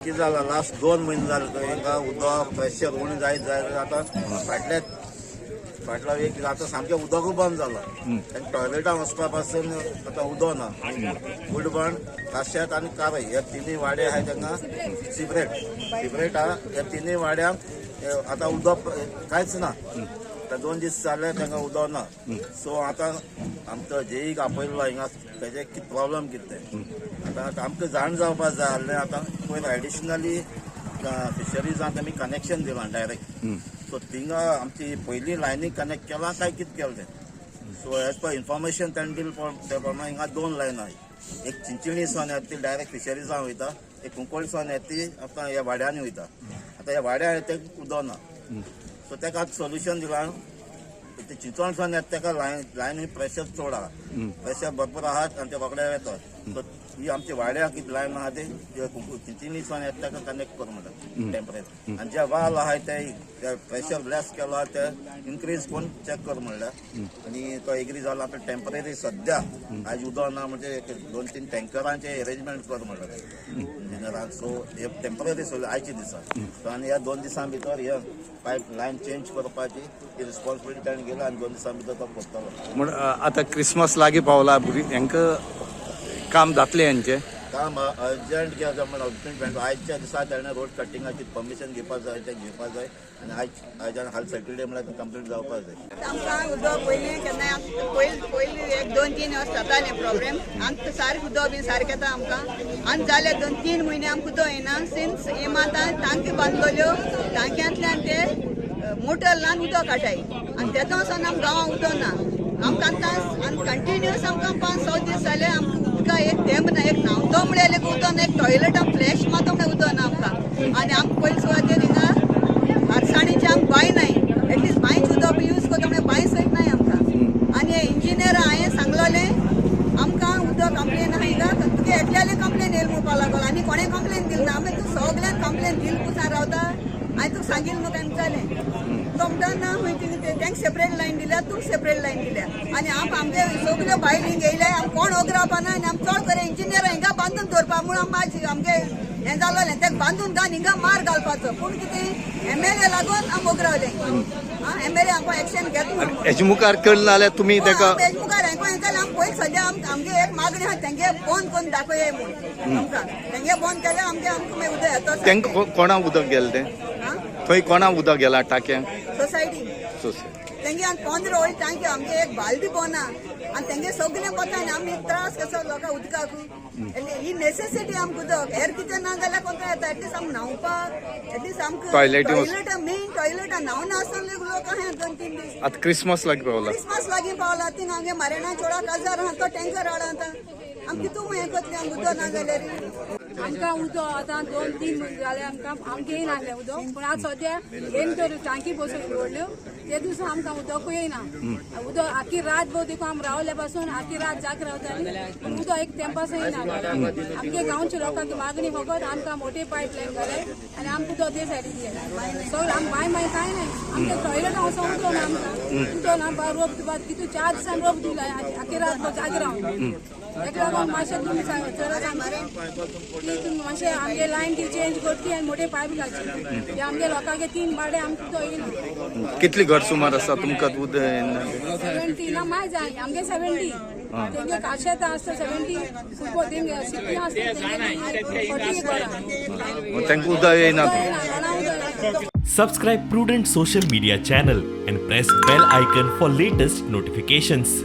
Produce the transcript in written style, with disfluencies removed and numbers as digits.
किती झाला लास्ट 2 महिने झाले तो एका उदक प्रेशर उणी जायत जायत आता फाटला एक आता सामकें उदक बंद जालां आनी टॉयलेटां वचपा पासून आतां उदक ना उडबण काश्यात आनी कारय ह्या तिनूय वाडे आहाय तेंका सिपरेट आहा ह्या तिनूय वाड्यांक आतां उदक कांयच ना 2 दीस जाले तेंका उदक ना सो आतां आमचो जेईक आपयल्लो हिंगा तेजे कितें प्रॉब्लम कितें आतां आमकां जाण जावपाक जाय आसलें आतां पयलीं एडिशनली फिशरीजांत आमी कनेक्शन दिलां डायरेक्ट सो थिंगा आमची पयलीं लायनीक कनेक्ट केलां काय कितें केलें तें सो एज पर इन्फॉर्मेशन ताणें दिलें ते प्रमाणे हिंगा 2 लायन आहाय एक चिंचणी सावन येता ती डायरेक्ट फिशरीजां वयता एक कुंकळ सावन येता ती आतां ह्या वाड्यांनी वयता आतां ह्या वाड्या ते उदक ना सो तेका आतां सोल्युशन दिलां ते चिंचोण सावन येता तेका लायन प्रेशर चड आहा प्रेशर भरपूर आहात आनी ते रोखडे येतात सो ही आमची वाड्या कितें लायन आहा ते चिंचणी सावन येता तेका कनेक्ट कर म्हणटा टेम्परेचर आनी जे वाल आहाय ते प्रेशर लेस केला ते इन्क्रीज करून चॅक कर म्हणल्यार आनी तो एग्री जाला आतां टेम्पररी सद्या आयज उदक ना म्हणजे 2-3 टँकरांचे अरेंजमेंट कर म्हणटा इंजिनियरान सो हे टेम्पररी सोल्युशन आयच्या दिसा सो आनी ह्या 2 दिसां भितर हे पायप लायन चेंज करपाची ही रिस्पॉन्सिबिलिटी ताणें घेतला आनी 2 दिसां भितर तो करतलो म्हण आतां क्रिसमस लागीं पावला हांकां काम जातलें हेंचें काम अर्जंट घ्या म्हण अर्जंट आयच्या दिसा ताणें रोड कटिंगाची परमिशन घेवपाक जाय तें घेवपाक जाय आनी आयच्यान हाल सॅटरडे म्हळ्यार कंप्लीट जावपाक जाय आमकां उदक पयलीं केन्ना पयलीं 1-2-3 वर्स जातालें प्रॉब्लेम आमकां सारकें उदक बी सारकें येता आमकां आनी जाले 2-3 म्हयने आमकां उदक येना सिन्स हेमांत टांकी बांदलोल्यो टांक्यांतल्यान ते मोटर लावन उदक काडटाय आनी तेदो वचोन आमकां गांवांत उदक ना आमकां आतां आनी कंटिन्युअस आमकां 5-6 दीस जाले आमकां उदका एक थेंब ना एक न्हांवतो म्हणल्यार एक उदक ना एक टॉयलेटां फ्लॅश मारतो म्हणल्यार उदक ना आमकां आनी आमकां पयलीं सुवातेर हिंगा हारसाणीची आमकां बांय नाय एटलिस्ट बांयच उदक यूज करता म्हणल्यार बांय सयत नाय आमकां आनी हे इंजिनियर हांवें सांगलोलें आमकां उदक कंप्लेन आहा हिंगा तुगे एटल्याले कंप्लेन येयला म्हणपा लागलो आनी कोणें कंप्लेन दिली ना आमी तूं सगल्यान कंप्लेन दिल पुसान रावता हांवें तुका सांगिल्लें न्हू काय विचारलें तो म्हणटा ना खंय तेंक सेपरेट लायन दिल्या तूं सेपरेट लायन दिल्या आनी आमगे सगल्यो बायल हिंग येयले आमी कोण ओग रावपा ना आनी आमी चड बरें इंजिनियर हिंगा बांदून दवरपा म्हूण आमी आमगे हें जालोलें तेका बांदून घाल हिंगा मार घालपाचो पूण कितें MLA लागून आमी ओग रावलें MLA आमकां एक्शन घेता हेजे मुखार केलें जाल्यार तुमी तेका हेजे मुखार हें जाल्यार आमी पयलीं सद्या आमगे एक मागणी आहा तेंगे बंद करून दाखय म्हूण आमकां तेंगे बंद केल्यार आमगे आमकां उदक येता तेंका कोणा उदक गेलें तें थंय कोणा उदक गेलां टाक्यांक सोसायटी तेंगे आनी 15 व्हडली टांकी आमगे एक बालदी पोना आनी तेंगे सगळें पता आनी आमी त्रास कसो लोकां उदकाक ही नेसेसिटी आमकां उदक हेर कितें ना जाल्यार कोण येता एटलिस्ट आमकां न्हांवपाक एटलिस्ट आमकां टॉयलेटां मेन टॉयलेटां न्हांवना आसतना लोक आहाय 2-3 दीस आतां क्रिसमस लागीं पावला क्रिसमस लागीं पावला थिंग हांगे मारेणा चोडा काजार आहा तो टँकर हाड आतां आमी कितू हें करतलें आमकां उदक ना जाल्यार आमकां उदक आतां 2-3 म्हयने जाले आमकां येयना आहलें उदक पूण आतां सद्या येन तर टांकी बसोवन व्हडल्यो ते दिसा आमकां उदकूय येयना उदक आख्खी रात भर देखून आमी रावले पासून आख्खी रात जाग रावताली पूण उदक एक तेंपास येयना आमगे गांवच्या लोकांची मागणी फकत आमकां मोटे पायप लायन घाले आनी आमकां उदक ते सायडीन दिले सगळें आमकां बाय कांय ना आमगे टॉयलेटां वचोन उदक ना आमकां उदक ना रोप दिवपा कितू 4 दिसान रोप दिला आख्खी रात भर जाग रावन तेका लागून मातशें तुमी चड सांगलें की तुमी मातशें आमगे लायन ती चेंज करची आनी मोटे पायप घालची ते आमगे लोकांगे 3 बाडे आमकां उदक येयना कितली घर सुमार आसा तुमकां उदक येना 70 ना माय जाय आमगे 70 तेंगे काशेत आसता 70 खूब तेंगे 60 आसता तेंगे 40 घरां तेंका उदक येयना Subscribe Prudent social media channel and press bell icon for latest notifications.